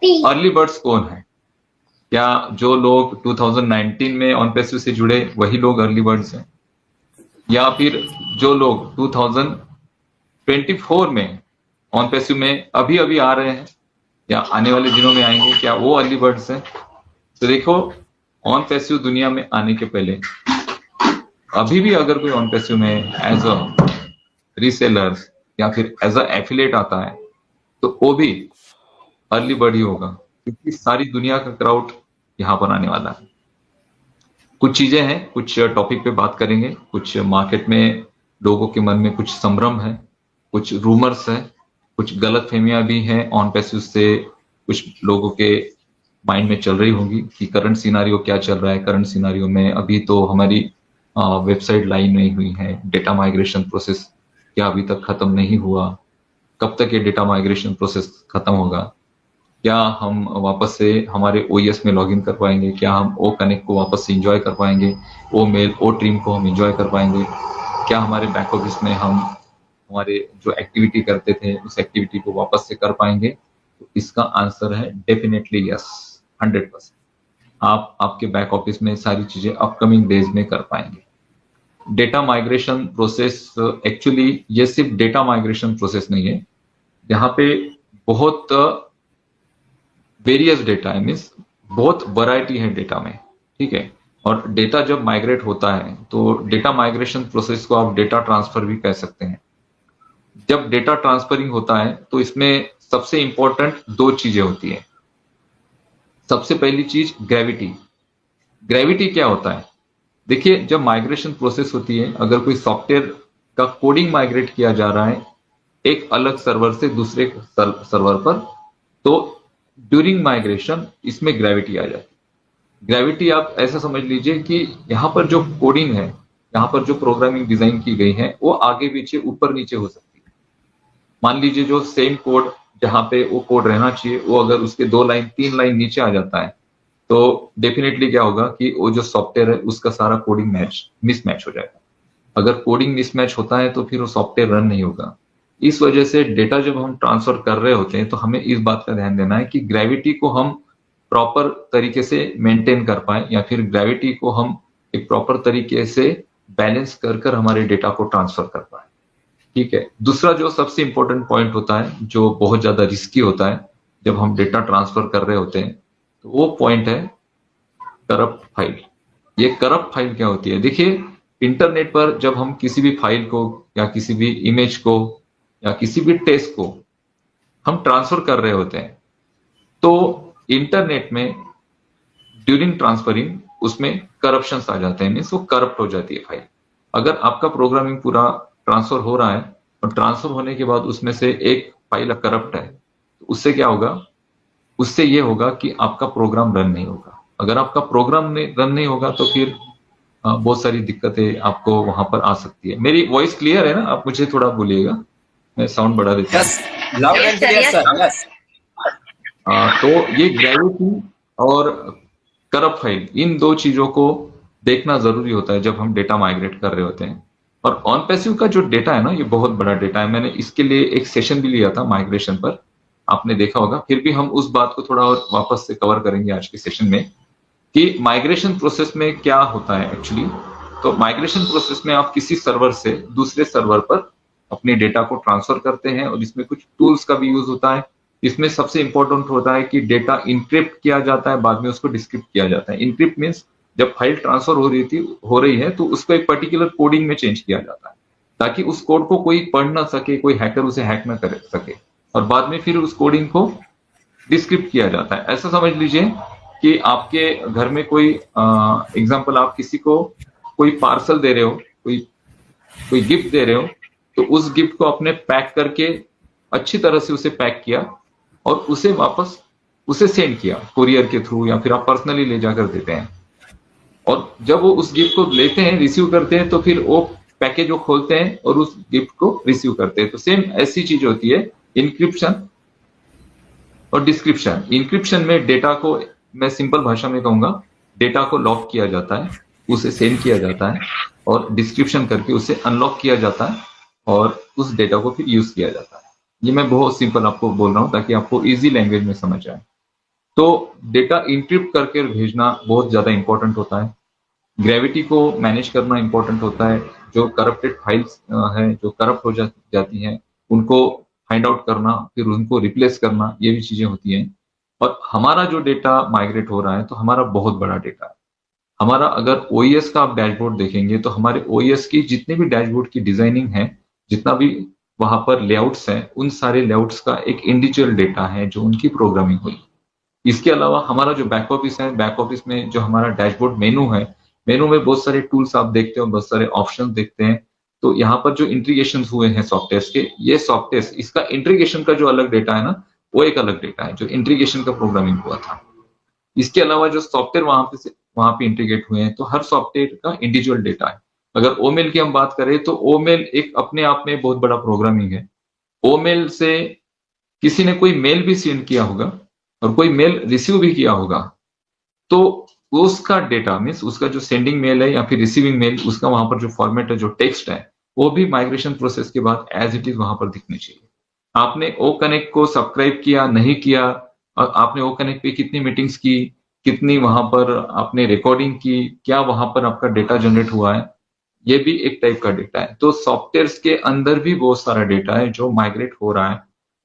Early birds कौन है? क्या जो लोग 2019 में ऑन पैसिव से जुड़े वही लोग अर्ली बर्ड्स हैं, या फिर जो लोग 2024 में ऑन पैसिव में अभी अभी आ रहे हैं या आने वाले दिनों में आएंगे, क्या वो अर्ली बर्ड्स हैं? तो देखो, ऑन पैसिव दुनिया में आने के पहले अभी भी अगर कोई ऑन पैसिव में एज अ रीसेलर या फिर एज अ एफिलिएट आता है तो वो भी अर्ली बर्ड ही होगा, क्योंकि सारी दुनिया का क्राउड यहां पर आने वाला है। कुछ चीजें हैं, कुछ टॉपिक पे बात करेंगे, कुछ मार्केट में लोगों के मन में कुछ संभ्रम है, कुछ रूमर्स है, कुछ गलत फहमियां भी हैं ऑन पैसिव से कुछ लोगों के माइंड में चल रही होंगी कि करंट सिनारियो क्या चल रहा है। करंट सिनारियो में अभी तो हमारी वेबसाइट लाइन नहीं हुई है, डेटा माइग्रेशन प्रोसेस क्या अभी तक खत्म नहीं हुआ, कब तक ये डेटा माइग्रेशन प्रोसेस खत्म होगा, क्या हम वापस से हमारे ओएस में लॉगिन कर पाएंगे, क्या हम ओ कनेक्ट को वापस से एंजॉय कर पाएंगे, ओ मेल ओ ट्रीम को हम एंजॉय कर पाएंगे, क्या हमारे बैक ऑफिस में हम हमारे जो एक्टिविटी करते थे उस एक्टिविटी को वापस से कर पाएंगे? तो इसका आंसर है डेफिनेटली यस, 100%। आप आपके बैक ऑफिस में सारी चीजें अपकमिंग डेज में कर पाएंगे। डेटा माइग्रेशन प्रोसेस, एक्चुअली ये सिर्फ डेटा माइग्रेशन प्रोसेस नहीं है, यहाँ पे बहुत वेरियस डेटा है, मीन्स बहुत वैरायटी है डेटा में, ठीक है। और डेटा जब माइग्रेट होता है तो डेटा माइग्रेशन प्रोसेस को आप डेटा ट्रांसफर भी कह सकते हैं। जब डेटा ट्रांसफरिंग होता है तो इसमें सबसे इंपॉर्टेंट दो चीजें होती है। सबसे पहली चीज ग्रेविटी। ग्रेविटी क्या होता है? देखिए, जब माइग्रेशन प्रोसेस होती है, अगर कोई सॉफ्टवेयर का कोडिंग माइग्रेट किया जा रहा है एक अलग सर्वर से दूसरे सर्वर पर, तो ड्यूरिंग माइग्रेशन इसमें ग्रेविटी आ जाती है। ग्रेविटी आप ऐसा समझ लीजिए कि यहाँ पर जो कोडिंग है, यहाँ पर जो प्रोग्रामिंग डिजाइन की गई है वो आगे पीछे ऊपर नीचे हो सकती है। मान लीजिए जो सेम कोड जहां पे वो कोड रहना चाहिए, वो अगर उसके 2 लाइन 3 लाइन नीचे आ जाता है तो डेफिनेटली क्या होगा कि वो जो सॉफ्टवेयर है उसका सारा कोडिंग मिसमैच हो जाएगा। अगर कोडिंग मिसमैच होता है तो फिर वो सॉफ्टवेयर रन नहीं होगा। इस वजह से डेटा जब हम ट्रांसफर कर रहे होते हैं तो हमें इस बात का ध्यान देना है कि ग्रेविटी को हम प्रॉपर तरीके से मेंटेन कर पाए, या फिर ग्रेविटी को हम एक प्रॉपर तरीके से बैलेंस कर हमारे डेटा को ट्रांसफर कर पाए, ठीक है। दूसरा जो सबसे इंपॉर्टेंट पॉइंट होता है, जो बहुत ज्यादा रिस्की होता है जब हम डेटा ट्रांसफर कर रहे होते हैं, तो वो पॉइंट है करप्ट फाइल। ये करप्ट फाइल क्या होती है? देखिए, इंटरनेट पर जब हम किसी भी फाइल को या किसी भी इमेज को या किसी भी टेक्स्ट को हम ट्रांसफर कर रहे होते हैं तो इंटरनेट में ड्यूरिंग ट्रांसफरिंग उसमें करप्शन आ जाते हैं, मीन्स वो करप्ट हो जाती है फाइल। अगर आपका प्रोग्रामिंग पूरा ट्रांसफर हो रहा है और ट्रांसफर होने के बाद उसमें से एक फाइल करप्ट है, तो उससे क्या होगा? उससे ये होगा कि आपका प्रोग्राम रन नहीं होगा। अगर आपका प्रोग्राम रन नहीं होगा तो फिर बहुत सारी दिक्कतें आपको वहां पर आ सकती है। मेरी वॉइस क्लियर है ना? आप मुझे थोड़ा बोलिएगा, मैं साउंड बढ़ा देता हूं। Loud and clear sir, yes. तो ये ग्रेविटी और करप्ट फाइल, इन दो चीजों को देखना जरूरी होता है जब हम डेटा माइग्रेट कर रहे होते हैं। और ऑन पैसिव का जो डेटा है ना, ये बहुत बड़ा डेटा है। मैंने इसके लिए एक सेशन भी लिया था माइग्रेशन पर, आपने देखा होगा। फिर भी हम उस बात को थोड़ा और वापस से कवर करेंगे आज के सेशन में कि माइग्रेशन प्रोसेस में क्या होता है एक्चुअली। तो माइग्रेशन प्रोसेस में आप किसी सर्वर से दूसरे सर्वर पर अपने डेटा को ट्रांसफर करते हैं और इसमें कुछ टूल्स का भी यूज होता है। इसमें सबसे इंपॉर्टेंट होता है कि डेटा इनक्रिप्ट किया जाता है, बाद में उसको डिस्क्रिप्ट किया जाता है। इनक्रिप्ट मीन्स जब फाइल ट्रांसफर हो रही है तो उसको एक पर्टिकुलर कोडिंग में चेंज किया जाता है ताकि उस कोड को कोई पढ़ ना सके, कोई हैकर उसे हैक ना कर सके, और बाद में फिर उस कोडिंग को डिस्क्रिप्ट किया जाता है। ऐसा समझ लीजिए कि आपके घर में कोई एग्जांपल, आप किसी को कोई पार्सल दे रहे हो, कोई गिफ्ट दे रहे हो, तो उस गिफ्ट को आपने पैक करके अच्छी तरह से उसे पैक किया और उसे वापस सेंड किया कुरियर के थ्रू, या फिर आप पर्सनली ले जाकर देते हैं। और जब वो उस गिफ्ट को लेते हैं, रिसीव करते हैं, तो फिर वो पैकेज वो खोलते हैं और उस गिफ्ट को रिसीव करते हैं। तो सेम ऐसी चीज होती है इंक्रिप्शन और डिस्क्रिप्शन। इंक्रिप्शन में डेटा को, मैं सिंपल भाषा में कहूंगा, डेटा को लॉक किया जाता है, उसे सेंड किया जाता है, और डिस्क्रिप्शन करके उसे अनलॉक किया जाता है और उस डेटा को फिर यूज किया जाता है। ये मैं बहुत सिंपल आपको बोल रहा हूं ताकि आपको इजी लैंग्वेज में समझ आए। तो डेटा इंक्रिप्ट करके भेजना बहुत ज्यादा इंपॉर्टेंट होता है। ग्रेविटी को मैनेज करना इंपॉर्टेंट होता है। जो करप्टेड फाइल्स है, जो करप्ट हो जाती हैं, उनको फाइंड आउट करना, फिर उनको रिप्लेस करना, ये भी चीजें होती हैं। और हमारा जो डेटा माइग्रेट हो रहा है, तो हमारा बहुत बड़ा डेटा है। हमारा अगर ओईएस का आप डैशबोर्ड देखेंगे, तो हमारे ओईएस की जितने भी डैशबोर्ड की डिजाइनिंग है, जितना भी वहां पर लेआउट्स हैं, उन सारे लेआउट्स का एक इंडिविजुअल डेटा है जो उनकी प्रोग्रामिंग हुई। इसके अलावा हमारा जो बैक ऑफिस है, बैक ऑफिस में जो हमारा डैशबोर्ड मेनू है, मेनू में बहुत सारे टूल्स आप देखते हो, बहुत सारे ऑप्शन देखते हैं। तो यहाँ पर जो इंटीग्रेशन हुए हैं सॉफ्टवेयर के, ये सॉफ्टवेयर, इसका इंटीग्रेशन का जो अलग डेटा है ना, वो एक अलग डेटा है जो इंटीग्रेशन का प्रोग्रामिंग हुआ था। इसके अलावा जो सॉफ्टवेयर वहां पे इंटीग्रेट हुए हैं, तो हर सॉफ्टवेयर का इंडिविजुअल डेटा है। अगर ओमेल की हम बात करें, तो ओमेल एक अपने आप में बहुत बड़ा प्रोग्रामिंग है। ओमेल से किसी ने कोई मेल भी सेंड किया होगा और कोई मेल रिसीव भी किया होगा, तो उसका डेटा मीन्स उसका जो सेंडिंग मेल है या फिर रिसीविंग मेल, उसका वहां पर जो फॉर्मेट है, जो टेक्स्ट है, वो भी माइग्रेशन प्रोसेस के बाद एज इट इज वहां पर दिखनी चाहिए। आपने ओ कनेक्ट को सब्सक्राइब किया नहीं किया, और आपने ओ कनेक्ट पे कितनी मीटिंग्स की, कितनी वहां पर आपने रिकॉर्डिंग की, क्या वहां पर आपका डेटा जनरेट हुआ है, ये भी एक टाइप का डेटा है। तो सॉफ्टवेयर के अंदर भी बहुत सारा डेटा है जो माइग्रेट हो रहा है।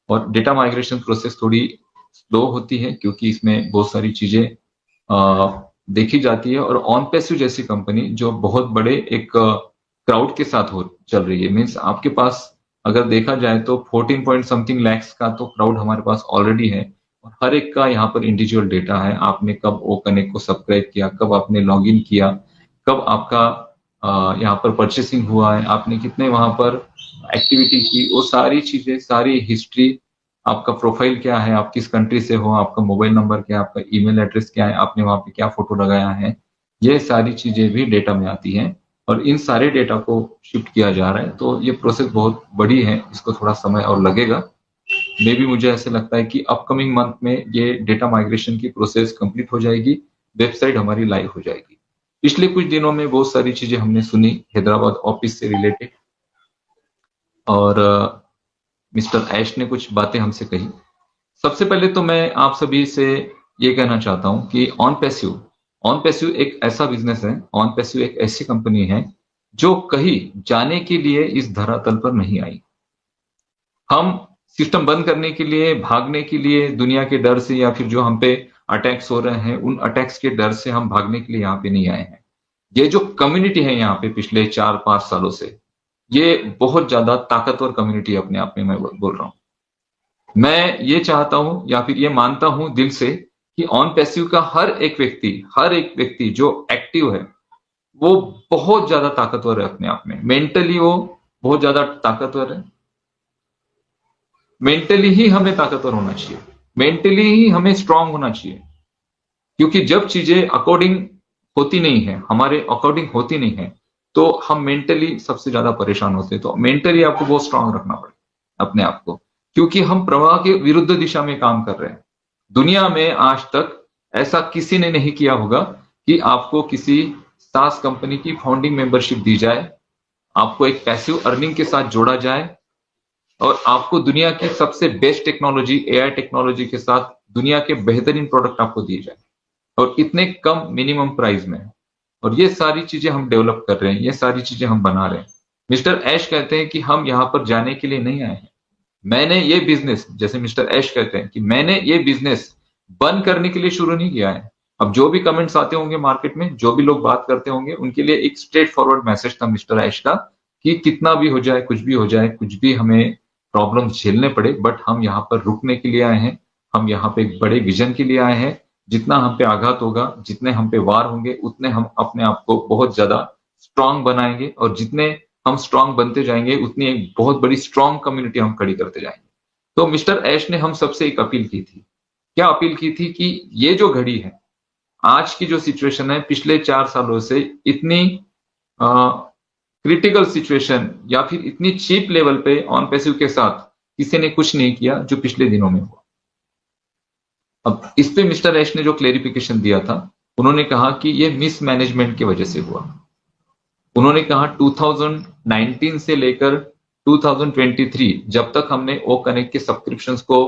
और डेटा माइग्रेशन प्रोसेस थोड़ी स्लो होती है, क्योंकि इसमें बहुत सारी चीजें देखी जाती है। और ऑनपेसिव जैसी कंपनी जो बहुत बड़े एक क्राउड के साथ हो चल रही है, मीन्स आपके पास अगर देखा जाए तो 14 पॉइंट समथिंग लैक्स का तो क्राउड हमारे पास ऑलरेडी है। और हर एक का यहाँ पर इंडिविजुअल डेटा है। आपने कब ओ कनेक्ट को सब्सक्राइब किया, कब आपने लॉग इन किया, कब आपका यहाँ पर परचेसिंग हुआ है, आपने कितने वहां पर एक्टिविटी की, वो सारी चीजें, सारी हिस्ट्री, आपका प्रोफाइल क्या है, आप किस कंट्री से हो, आपका मोबाइल नंबर क्या है, आपका ईमेल एड्रेस क्या है, आपने वहां पे क्या फोटो लगाया है, ये सारी चीजें भी डेटा में आती हैं। और इन सारे डेटा को शिफ्ट किया जा रहा है। तो ये प्रोसेस बहुत बड़ी है, इसको थोड़ा समय और लगेगा। मे भी मुझे ऐसे लगता है कि अपकमिंग मंथ में ये डेटा माइग्रेशन की प्रोसेस कंप्लीट हो जाएगी, वेबसाइट हमारी लाइव हो जाएगी। पिछले कुछ दिनों में बहुत सारी चीजें हमने सुनी हैदराबाद ऑफिस से रिलेटेड, और मिस्टर ऐश ने कुछ बातें हमसे कही। सबसे पहले तो मैं आप सभी से ये कहना चाहता हूं कि ऑन पैसिव एक ऐसा बिजनेस है, ऑन पैसिव एक ऐसी कंपनी है जो कहीं जाने के लिए इस धरातल पर नहीं आई। हम सिस्टम बंद करने के लिए, भागने के लिए, दुनिया के डर से, या फिर जो हम पे अटैक्स हो रहे हैं उन अटैक्स के डर से हम भागने के लिए यहाँ पे नहीं आए हैं। ये जो कम्युनिटी है यहाँ पे पिछले 4-5 सालों से, ये बहुत ज्यादा ताकतवर कम्युनिटी अपने आप में, मैं बोल रहा हूँ। मैं ये चाहता हूं या फिर ये मानता हूं दिल से कि ऑन पैसिव का हर एक व्यक्ति जो एक्टिव है, वो बहुत ज्यादा ताकतवर है अपने आप में। मेंटली वो बहुत ज्यादा ताकतवर है। मेंटली ही हमें ताकतवर होना चाहिए, मेंटली ही हमें स्ट्रांग होना चाहिए। क्योंकि जब चीजें अकॉर्डिंग होती नहीं है, हमारे अकॉर्डिंग होती नहीं है, तो हम मेंटली सबसे ज्यादा परेशान होते हैं। तो मेंटली आपको बहुत स्ट्रांग रखना पड़ेगा अपने आप को, क्योंकि हम प्रवाह के विरुद्ध दिशा में काम कर रहे हैं। दुनिया में आज तक ऐसा किसी ने नहीं किया होगा कि आपको किसी सास कंपनी की फाउंडिंग मेंबरशिप दी जाए, आपको एक पैसिव अर्निंग के साथ जोड़ा जाए, और आपको दुनिया की सबसे बेस्ट टेक्नोलॉजी, एआई टेक्नोलॉजी के साथ दुनिया के बेहतरीन प्रोडक्ट आपको दिए जाए, और इतने कम मिनिमम प्राइस में। और ये सारी चीजें हम डेवलप कर रहे हैं, ये सारी चीजें हम बना रहे हैं। मिस्टर ऐश कहते हैं कि हम यहाँ पर जाने के लिए नहीं आए हैं। मैंने ये बिजनेस, जैसे मिस्टर ऐश कहते हैं कि मैंने ये बिजनेस बंद करने के लिए शुरू नहीं किया है। अब जो भी कमेंट्स आते होंगे मार्केट में, जो भी लोग बात करते होंगे, उनके लिए एक स्ट्रेट फॉरवर्ड मैसेज था मिस्टर ऐश का कि कितना भी हो जाए, कुछ भी हो जाए, कुछ भी हमें प्रॉब्लम झेलने पड़े, बट हम यहाँ पर रुकने के लिए आए हैं। हम यहाँ पे एक बड़े विजन के लिए आए हैं। जितना हम पे आघात होगा, जितने हम पे वार होंगे, उतने हम अपने आप को बहुत ज्यादा स्ट्रांग बनाएंगे, और जितने हम स्ट्रांग बनते जाएंगे, उतनी एक बहुत बड़ी स्ट्रांग कम्युनिटी हम खड़ी करते जाएंगे। तो मिस्टर ऐश ने हम सबसे एक अपील की थी। क्या अपील की थी? कि ये जो घड़ी है, आज की जो सिचुएशन है, पिछले 4 सालों से इतनी क्रिटिकल सिचुएशन या फिर इतनी चीप लेवल पे ऑन पैसिव के साथ किसी ने कुछ नहीं किया जो पिछले दिनों में हुआ। अब इस पे मिस्टर ऐश ने जो क्लेरिफिकेशन दिया था, उन्होंने कहा कि ये मिसमैनेजमेंट की वजह से हुआ। उन्होंने कहा 2019 से लेकर 2023, जब तक हमने ओ कनेक्ट के सब्सक्रिप्शंस को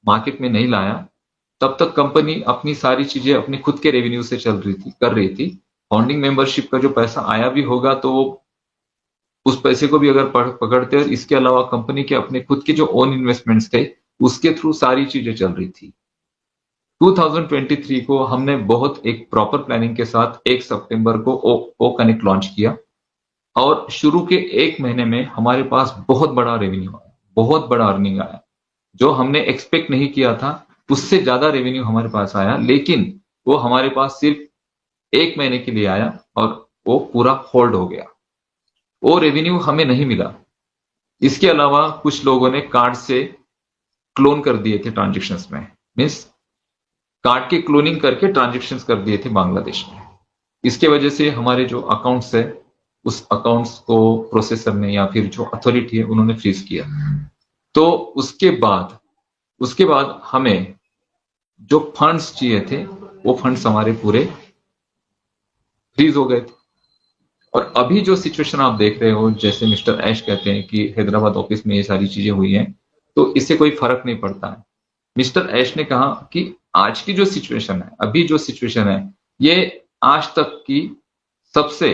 मार्केट में नहीं लाया, तब तक कंपनी अपनी सारी चीजें अपने खुद के रेवेन्यू से कर रही थी। फाउंडिंग मेंबरशिप का जो पैसा आया भी होगा तो उस पैसे को भी अगर पकड़ते हैं, इसके अलावा कंपनी के अपने खुद के जो ओन इन्वेस्टमेंट्स थे उसके थ्रू सारी चीजें चल रही थी। 2023 को हमने बहुत एक प्रॉपर प्लानिंग के साथ 1 सितंबर को ओ कनेक्ट लॉन्च किया और शुरू के 1 महीने में हमारे पास बहुत बड़ा रेवेन्यू आया, बहुत बड़ा अर्निंग आया। जो हमने एक्सपेक्ट नहीं किया था उससे ज्यादा रेवेन्यू हमारे पास आया, लेकिन वो हमारे पास सिर्फ 1 महीने के लिए आया और वो पूरा होल्ड हो गया। वो रेवेन्यू हमें नहीं मिला। इसके अलावा कुछ लोगों ने कार्ड से क्लोन कर दिए थे ट्रांजेक्शन्स में, मीन्स कार्ड के क्लोनिंग करके ट्रांजेक्शन्स कर दिए थे बांग्लादेश में। इसके वजह से हमारे जो अकाउंट्स है उस अकाउंट्स को प्रोसेसर ने या फिर जो अथॉरिटी है उन्होंने फ्रीज किया। तो उसके बाद हमें जो फंड्स चाहिए थे वो फंड्स हमारे पूरे फ्रीज हो गए थे। और अभी जो सिचुएशन आप देख रहे हो, जैसे मिस्टर ऐश कहते हैं कि हैदराबाद ऑफिस में ये सारी चीजें हुई हैं, तो इससे कोई फर्क नहीं पड़ता है। मिस्टर ऐश ने कहा कि आज की जो सिचुएशन है, अभी जो सिचुएशन है, ये आज तक की सबसे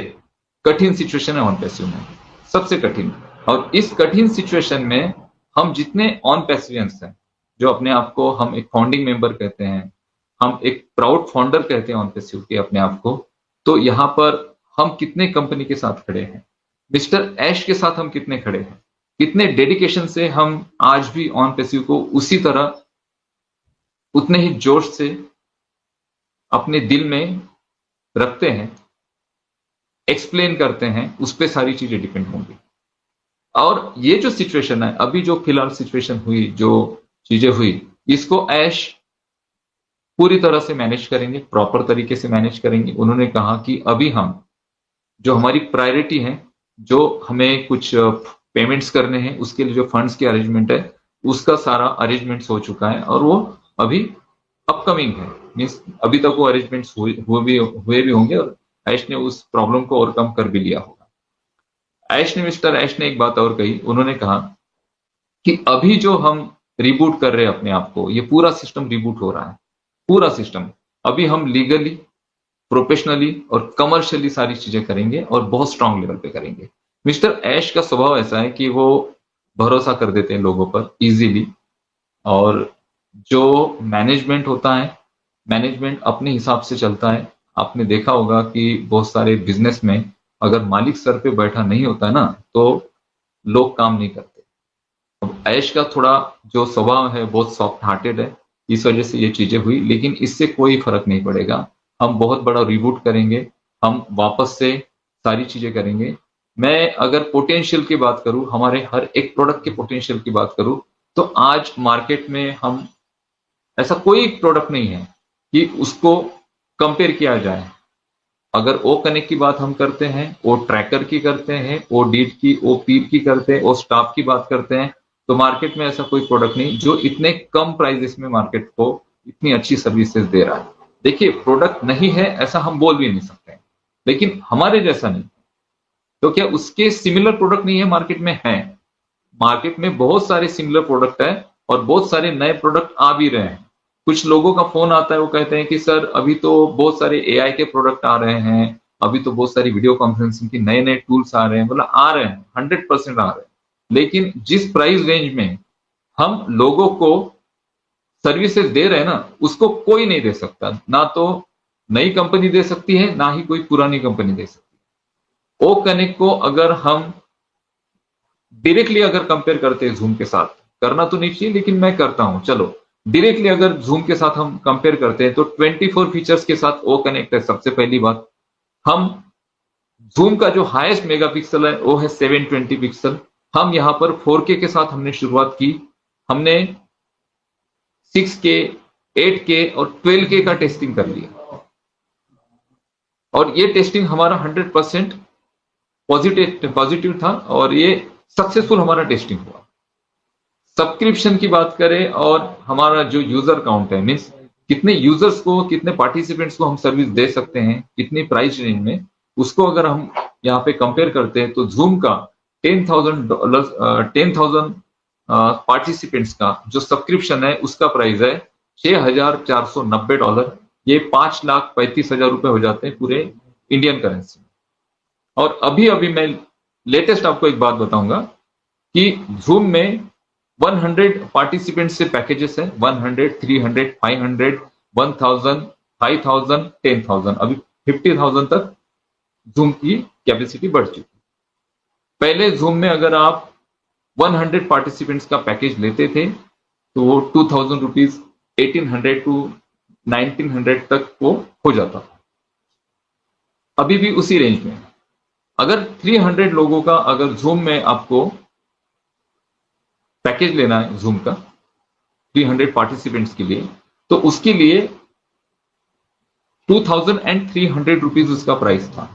कठिन सिचुएशन है ऑन पैसिव में, सबसे कठिन। और इस कठिन सिचुएशन में हम जितने ऑन पैसिवियंस हैं, जो अपने आप को हम एक फाउंडिंग मेंबर कहते हैं, हम एक प्राउड फाउंडर कहते हैं ऑन पैसिव के अपने आप को, तो यहाँ पर हम कितने कंपनी के साथ खड़े हैं, मिस्टर ऐश के साथ हम कितने खड़े हैं, कितने डेडिकेशन से हम आज भी ऑन पैसिव को उसी तरह उतने ही जोश से अपने दिल में रखते हैं, एक्सप्लेन करते हैं, उस पर सारी चीजें डिपेंड होंगी। और ये जो सिचुएशन है, अभी जो फिलहाल सिचुएशन हुई, जो चीजें हुई, इसको ऐश पूरी तरह से मैनेज करेंगे, प्रॉपर तरीके से मैनेज करेंगे। उन्होंने कहा कि अभी हम जो हमारी प्रायोरिटी है, जो हमें कुछ पेमेंट्स करने हैं, उसके लिए जो फंड्स की अरेंजमेंट है, उसका सारा अरेंजमेंट्स हो चुका है और वो अभी अपकमिंग है। मीन्स अभी तक वो अरेंजमेंट्स हुए भी होंगे और ऐश ने उस प्रॉब्लम को ओवरकम कर भी लिया होगा। मिस्टर ऐश ने एक बात और कही, उन्होंने कहा कि अभी जो हम रिबूट कर रहे हैं अपने आप को, ये पूरा सिस्टम रिबूट हो रहा है, पूरा सिस्टम। अभी हम लीगली, प्रोफेशनली और कमर्शियली सारी चीजें करेंगे और बहुत स्ट्रांग लेवल पे करेंगे। मिस्टर ऐश का स्वभाव ऐसा है कि वो भरोसा कर देते हैं लोगों पर इजीली, और जो मैनेजमेंट होता है, मैनेजमेंट अपने हिसाब से चलता है। आपने देखा होगा कि बहुत सारे बिजनेस में अगर मालिक सर पे बैठा नहीं होता है ना, तो लोग काम नहीं करते। अब ऐश का थोड़ा जो स्वभाव है बहुत सॉफ्ट हार्टेड है, इस वजह से ये चीजें हुई, लेकिन इससे कोई फर्क नहीं पड़ेगा। हम बहुत बड़ा रिबूट करेंगे, हम वापस से सारी चीजें करेंगे। मैं अगर पोटेंशियल की बात करूं, हमारे हर एक प्रोडक्ट के पोटेंशियल की बात करूं, तो आज मार्केट में हम ऐसा कोई प्रोडक्ट नहीं है कि उसको कंपेयर किया जाए। अगर ओ कनेक्ट की बात हम करते हैं, ओ ट्रैकर की करते हैं, ओ डीट की, ओ पीर की करते हैं, ओ स्टाफ की बात करते हैं, तो मार्केट में ऐसा कोई प्रोडक्ट नहीं जो इतने कम प्राइसेस में मार्केट को इतनी अच्छी सर्विसेज दे रहा है। देखिए, प्रोडक्ट नहीं है ऐसा हम बोल भी नहीं सकते, लेकिन हमारे जैसा नहीं, तो क्या उसके सिमिलर प्रोडक्ट नहीं है मार्केट में? है। मार्केट में बहुत सारे सिमिलर प्रोडक्ट है और बहुत सारे नए प्रोडक्ट आ भी रहे हैं। कुछ लोगों का फोन आता है, वो कहते हैं कि सर अभी तो बहुत सारे एआई के प्रोडक्ट आ रहे हैं, अभी तो बहुत सारी वीडियो कॉन्फ्रेंसिंग की नए नए टूल्स आ रहे हैं, मतलब आ रहे हैं, 100% आ रहे हैं। लेकिन जिस प्राइस रेंज में हम लोगों को सर्विसेज दे रहे हैं ना, उसको कोई नहीं दे सकता। ना तो नई कंपनी दे सकती है, ना ही कोई पुरानी कंपनी दे सकती है। ओ कनेक्ट को अगर हम डायरेक्टली अगर कंपेयर करते हैं जूम के साथ, करना तो नहीं चाहिए लेकिन मैं करता हूं, चलो डायरेक्टली अगर जूम के साथ हम कंपेयर करते हैं, तो 24 फीचर्स के साथ ओ कनेक्ट है। सबसे पहली बात, हम जूम का जो हाईएस्ट मेगापिक्सल है वो है 720 पिक्सल। हम यहां पर 4K के साथ हमने शुरुआत की। हमने 6K, 8K और 12K का टेस्टिंग कर लिया, और ये टेस्टिंग हमारा 100% पॉजिटिव था और ये सक्सेसफुल हमारा टेस्टिंग हुआ। सब्सक्रिप्शन की बात करें और हमारा जो यूजर काउंट है, मीन्स कितने यूजर्स को, कितने पार्टिसिपेंट्स को हम सर्विस दे सकते हैं, कितनी प्राइस रेंज में, उसको अगर हम यहाँ पे कंपेयर करते हैं, तो जूम का $10,000 10,000 पार्टिसिपेंट्स का जो सब्सक्रिप्शन है उसका प्राइस है $6,490, ये $5,35,000 हो जाते हैं पूरे इंडियन करेंसी में। और अभी अभी मैं लेटेस्ट आपको एक बात बताऊंगा कि जूम में 100 पार्टिसिपेंट से पैकेजेस है, 100, 300, 500, 1000, 5000, 10,000, अभी 50,000 तक जूम की कैपेसिटी बढ़ चुकी है। पहले जूम में अगर आप 100 पार्टिसिपेंट्स का पैकेज लेते थे तो वो 2000 रुपीज, 1800 टू 1900 तक वो हो जाता था, अभी भी उसी रेंज में। अगर 300 लोगों का अगर जूम में आपको पैकेज लेना है जूम का 300 पार्टिसिपेंट्स के लिए, तो उसके लिए 2300 रुपीज उसका प्राइस था,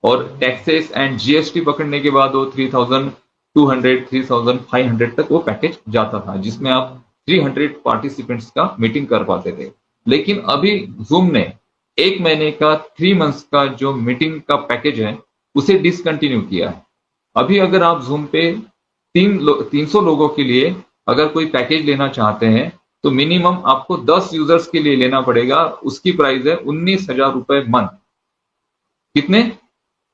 और टैक्सेस एंड जीएसटी पकड़ने के बाद वो 3200, 3500 तक वो पैकेज जाता था, जिसमें आप 300 पार्टिसिपेंट्स का मीटिंग कर पाते थे। लेकिन अभी जूम ने 1 महीने का 3 मंथ्स का जो मीटिंग का पैकेज है उसे डिसकंटिन्यू किया है। अभी अगर आप जूम पे 300 लोगों के लिए अगर कोई पैकेज लेना चाहते हैं तो मिनिमम आपको 10 यूजर्स के लिए लेना पड़ेगा। उसकी प्राइस है 19,000 मंथ। कितने?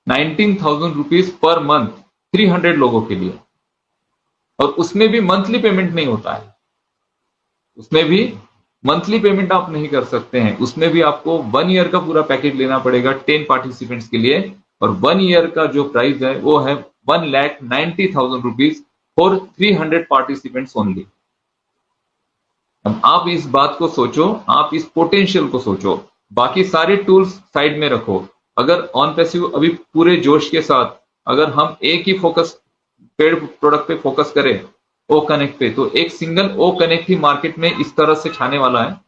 19,000 रुपीज पर मंथ 300 लोगों के लिए। और उसमें भी मंथली पेमेंट नहीं होता है, उसमें भी मंथली पेमेंट आप नहीं कर सकते हैं। उसमें भी आपको 1 ईयर का पूरा पैकेज लेना पड़ेगा 10 पार्टिसिपेंट्स के लिए, और 1 ईयर का जो प्राइस है वो है 1,90,000 रुपीज फॉर 300 पार्टिसिपेंट्स ओनली। अब आप इस बात को सोचो, आप इस पोटेंशियल को सोचो, बाकी सारे टूल्स साइड में रखो। अगर ऑन पैसिव अभी पूरे जोश के साथ अगर हम एक ही फोकस पेड प्रोडक्ट पे फोकस करें, ओ कनेक्ट पे, तो एक सिंगल ओ कनेक्ट ही मार्केट में इस तरह से छाने वाला है।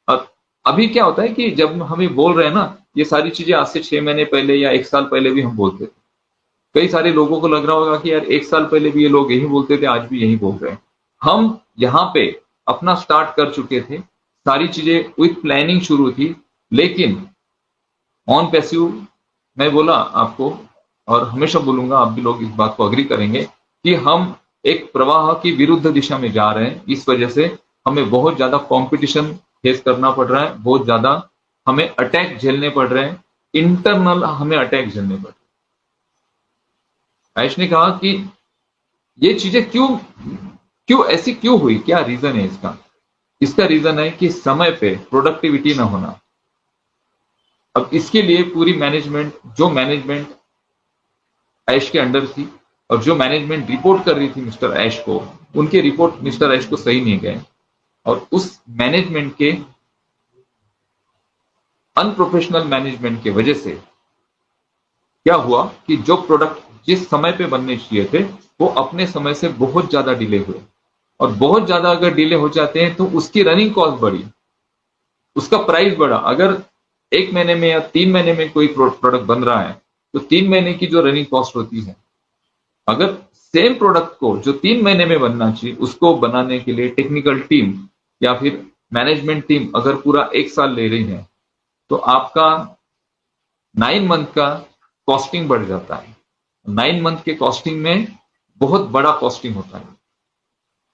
अब अभी क्या होता है कि जब हमें बोल रहे हैं ना ये सारी चीजें, आज से 6 महीने पहले या 1 साल पहले भी हम बोलते थे। कई सारे लोगों को लग रहा होगा कि यार 1 साल पहले भी ये लोग यही बोलते थे, आज भी यही बोल रहे हैं। हम यहाँ पे अपना स्टार्ट कर चुके थे, सारी चीजें विथ प्लानिंग शुरू थी, लेकिन ऑन पैसिव मैं बोला आपको, और हमेशा बोलूंगा, आप भी लोग इस बात को अग्री करेंगे कि हम एक प्रवाह की विरुद्ध दिशा में जा रहे हैं। इस वजह से हमें बहुत ज्यादा कंपटीशन फेस करना पड़ रहा है, बहुत ज्यादा हमें अटैक झेलने पड़ रहे हैं, इंटरनल हमें अटैक झेलने पड़ रहे हैं। आयुष ने कहा कि ये चीजें क्यों ऐसी क्यों हुई, क्या रीजन है इसका? इसका रीजन है कि समय पे प्रोडक्टिविटी ना होना। अब इसके लिए पूरी मैनेजमेंट, जो मैनेजमेंट ऐश के अंडर थी और जो मैनेजमेंट रिपोर्ट कर रही थी मिस्टर ऐश को, उनके रिपोर्ट मिस्टर ऐश को सही नहीं गए, और उस मैनेजमेंट के अनप्रोफेशनल मैनेजमेंट की वजह से क्या हुआ कि जो प्रोडक्ट जिस समय पे बनने चाहिए थे वो अपने समय से बहुत ज्यादा डिले हुए, और बहुत ज्यादा अगर डिले हो जाते हैं तो उसकी रनिंग कॉस्ट बढ़ी, उसका प्राइस बढ़ा। अगर 1 महीने में या 3 महीने में कोई प्रोडक्ट बन रहा है तो 3 महीने की जो रनिंग कॉस्ट होती है, अगर सेम प्रोडक्ट को जो 3 महीने में बनना चाहिए उसको बनाने के लिए टेक्निकल टीम या फिर मैनेजमेंट टीम अगर पूरा 1 साल ले रही है तो आपका 9 मंथ का कॉस्टिंग बढ़ जाता है। 9 मंथ के कॉस्टिंग में बहुत बड़ा कॉस्टिंग होता है,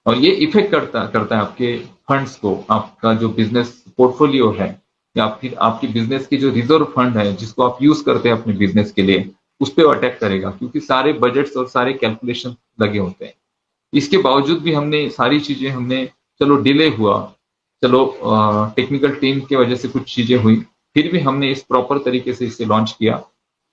और ये इफेक्ट करता है आपके फंड्स को, आपका जो बिजनेस पोर्टफोलियो है या फिर आपकी बिजनेस की जो रिजर्व फंड है जिसको आप यूज करते हैं अपने बिजनेस के लिए, उस पर अटैक करेगा, क्योंकि सारे बजट्स और सारे कैलकुलेशन लगे होते हैं। इसके बावजूद भी हमने सारी चीजें, हमने चलो डिले हुआ, चलो टेक्निकल टीम की वजह से कुछ चीजें हुई, फिर भी हमने इस प्रॉपर तरीके से इसे लॉन्च किया।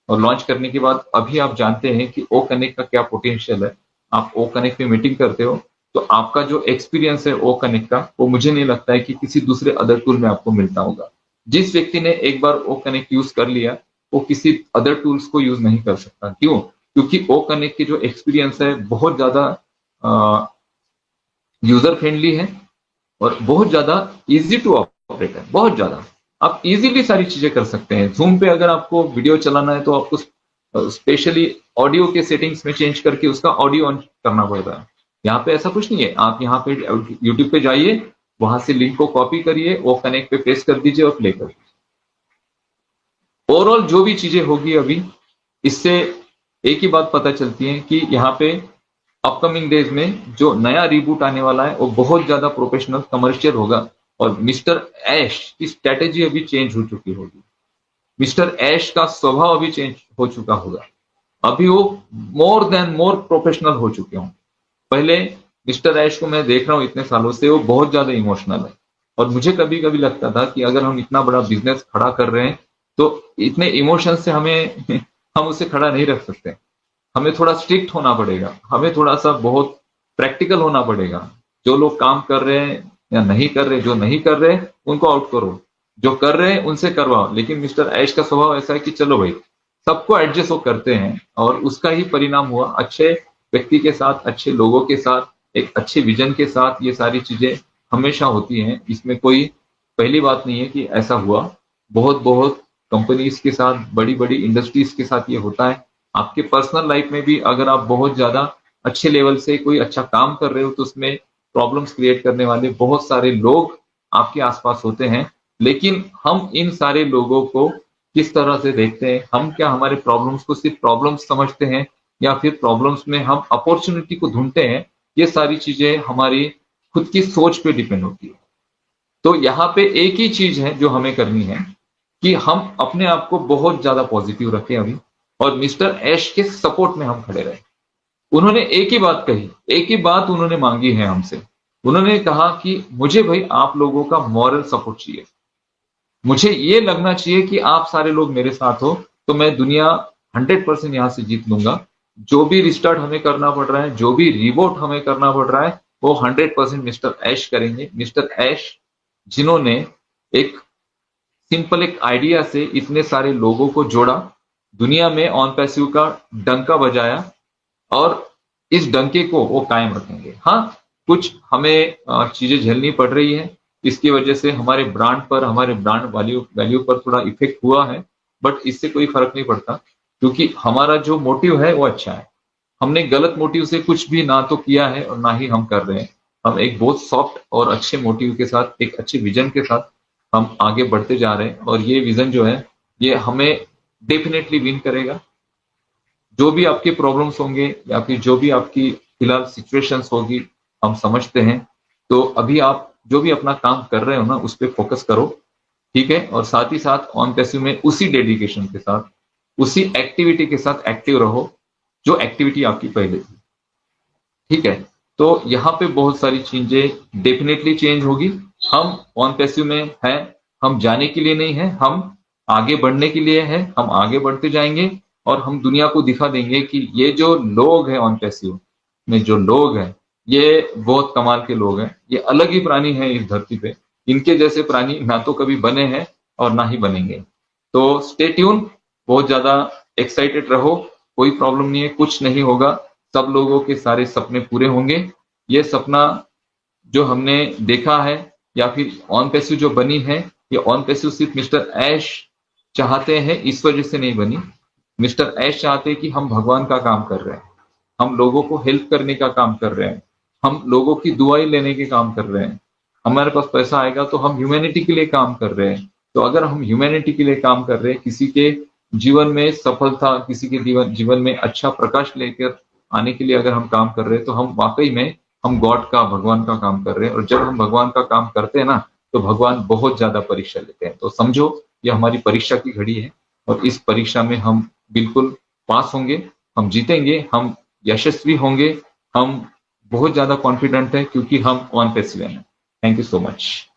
और लॉन्च करने के बाद अभी आप जानते हैं कि ओ कनेक्ट का क्या पोटेंशियल है। आप ओ कनेक्ट में मीटिंग करते हो तो आपका जो एक्सपीरियंस है ओ कनेक्ट का, वो मुझे नहीं लगता है कि किसी दूसरे अदर टूल में आपको मिलता होगा। जिस व्यक्ति ने एक बार ओ कनेक्ट यूज कर लिया वो किसी अदर टूल्स को यूज नहीं कर सकता। क्यों? क्योंकि ओ कनेक्ट की जो एक्सपीरियंस है बहुत ज्यादा यूजर फ्रेंडली है और बहुत ज्यादा इजी टू ऑपरेट है, बहुत ज्यादा। आप इजीली सारी चीजें कर सकते हैं। जूम पे अगर आपको वीडियो चलाना है तो आपको स्पेशली ऑडियो के सेटिंग्स में चेंज करके उसका ऑडियो ऑन करना पड़ता है। यहाँ पे ऐसा कुछ नहीं है, आप यहाँ पे यूट्यूब पे जाइए, वहां से लिंक को कॉपी करिए, वो कनेक्ट पे पेस्ट कर दीजिए और प्ले कर दीजिए। ओवरऑल जो भी चीजें होगी अभी, इससे एक ही बात पता चलती है कि यहाँ पे अपकमिंग डेज में जो नया रिबूट आने वाला है वो बहुत ज्यादा प्रोफेशनल कमर्शियल होगा, और मिस्टर ऐश की स्ट्रेटेजी अभी चेंज हो चुकी होगी, मिस्टर ऐश का स्वभाव अभी चेंज हो चुका होगा, अभी वो मोर देन मोर प्रोफेशनल हो चुके हों। पहले मिस्टर ऐश को मैं देख रहा हूं इतने सालों से, वो बहुत ज्यादा इमोशनल है, और मुझे कभी कभी लगता था कि अगर हम इतना बड़ा बिजनेस खड़ा कर रहे हैं तो इतने इमोशन से हमें हम उसे खड़ा नहीं रख सकते, हमें थोड़ा स्ट्रिक्ट होना पड़ेगा, हमें थोड़ा सा बहुत प्रैक्टिकल होना पड़ेगा। जो लोग काम कर रहे हैं या नहीं कर रहे, जो नहीं कर रहे उनको आउट करो, जो कर रहे हैं उनसे करवाओ। लेकिन मिस्टर ऐश का स्वभाव ऐसा है कि चलो भाई, सबको एडजस्ट वो करते हैं, और उसका ही परिणाम हुआ। अच्छे व्यक्ति के साथ, अच्छे लोगों के साथ, एक अच्छे विजन के साथ ये सारी चीजें हमेशा होती हैं, इसमें कोई पहली बात नहीं है कि ऐसा हुआ। बहुत बहुत कंपनीज के साथ, बड़ी बड़ी इंडस्ट्रीज के साथ ये होता है। आपके पर्सनल लाइफ में भी अगर आप बहुत ज्यादा अच्छे लेवल से कोई अच्छा काम कर रहे हो तो उसमें प्रॉब्लम्स क्रिएट करने वाले बहुत सारे लोग आपके आसपास होते हैं। लेकिन हम इन सारे लोगों को किस तरह से देखते हैं, हम क्या हमारे प्रॉब्लम्स को सिर्फ प्रॉब्लम्स समझते हैं या फिर प्रॉब्लम्स में हम अपॉर्चुनिटी को ढूंढते हैं, ये सारी चीजें हमारी खुद की सोच पे डिपेंड होती है। तो यहाँ पे एक ही चीज है जो हमें करनी है कि हम अपने आप को बहुत ज्यादा पॉजिटिव रखें अभी, और मिस्टर ऐश के सपोर्ट में हम खड़े रहे। उन्होंने एक ही बात कही, एक ही बात उन्होंने मांगी है हमसे। उन्होंने कहा कि मुझे भाई आप लोगों का मॉरल सपोर्ट चाहिए, मुझे ये लगना चाहिए कि आप सारे लोग मेरे साथ हो तो मैं दुनिया 100% यहां से जीत लूंगा। जो भी रिस्टार्ट हमें करना पड़ रहा है, जो भी रिवोट हमें करना पड़ रहा है, वो 100% मिस्टर ऐश करेंगे। मिस्टर ऐश जिन्होंने एक सिंपल एक आइडिया से इतने सारे लोगों को जोड़ा, दुनिया में ऑन पैसिव का डंका बजाया, और इस डंके को वो कायम रखेंगे। हाँ, कुछ हमें चीजें झेलनी पड़ रही है, इसकी वजह से हमारे ब्रांड पर, हमारे ब्रांड वैल्यू वैल्यू पर थोड़ा इफेक्ट हुआ है, बट इससे कोई फर्क नहीं पड़ता, क्योंकि हमारा जो मोटिव है वो अच्छा है। हमने गलत मोटिव से कुछ भी ना तो किया है और ना ही हम कर रहे हैं। हम एक बहुत सॉफ्ट और अच्छे मोटिव के साथ, एक अच्छे विजन के साथ हम आगे बढ़ते जा रहे हैं, और ये विजन जो है ये हमें डेफिनेटली विन करेगा। जो भी आपके प्रॉब्लम्स होंगे या फिर जो भी आपकी फिलहाल सिचुएशंस होगी, हम समझते हैं। तो अभी आप जो भी अपना काम कर रहे हो ना, उस पर फोकस करो, ठीक है। और साथ ही साथ ऑन पैसिव में उसी डेडिकेशन के साथ, उसी एक्टिविटी के साथ एक्टिव रहो जो एक्टिविटी आपकी पहले थी, ठीक है। तो यहाँ पे बहुत सारी चीजें डेफिनेटली चेंज होगी। हम ऑन पैसिव में हैं, हम जाने के लिए नहीं है, हम आगे बढ़ने के लिए है। हम आगे बढ़ते जाएंगे और हम दुनिया को दिखा देंगे कि ये जो लोग हैं ऑन पैसिव में, जो लोग हैं, ये बहुत कमाल के लोग हैं, ये अलग ही प्राणी हैं इस धरती पे। इनके जैसे प्राणी ना तो कभी बने हैं और ना ही बनेंगे। तो स्टे ट्यून, बहुत ज्यादा एक्साइटेड रहो, कोई प्रॉब्लम नहीं है, कुछ नहीं होगा, सब लोगों के सारे सपने पूरे होंगे। ये सपना जो हमने देखा है या फिर ऑन पैसिव जो बनी है, ये ऑन पैसिव सिर्फ मिस्टर ऐश चाहते हैं इस वजह से नहीं बनी। मिस्टर ऐश चाहते हैं कि हम भगवान का काम कर रहे हैं, हम लोगों को हेल्प करने का काम कर रहे हैं, हम लोगों की दुआएं लेने के काम कर रहे हैं। हमारे पास पैसा आएगा तो हम ह्यूमैनिटी के लिए काम कर रहे हैं। तो अगर हम ह्यूमैनिटी के लिए काम कर रहे हैं, किसी के जीवन में सफलता, किसी के जीवन में अच्छा प्रकाश लेकर आने के लिए अगर हम काम कर रहे हैं, तो हम वाकई में हम गॉड का, भगवान का काम कर रहे हैं। और जब हम भगवान का काम करते हैं ना, तो भगवान बहुत ज्यादा परीक्षा लेते हैं। तो समझो ये हमारी परीक्षा की घड़ी है, और इस परीक्षा में हम बिल्कुल पास होंगे, हम जीतेंगे, हम यशस्वी होंगे। हम बहुत ज्यादा कॉन्फिडेंट है क्योंकि हम ऑन पैसिव हैं। Thank you so much.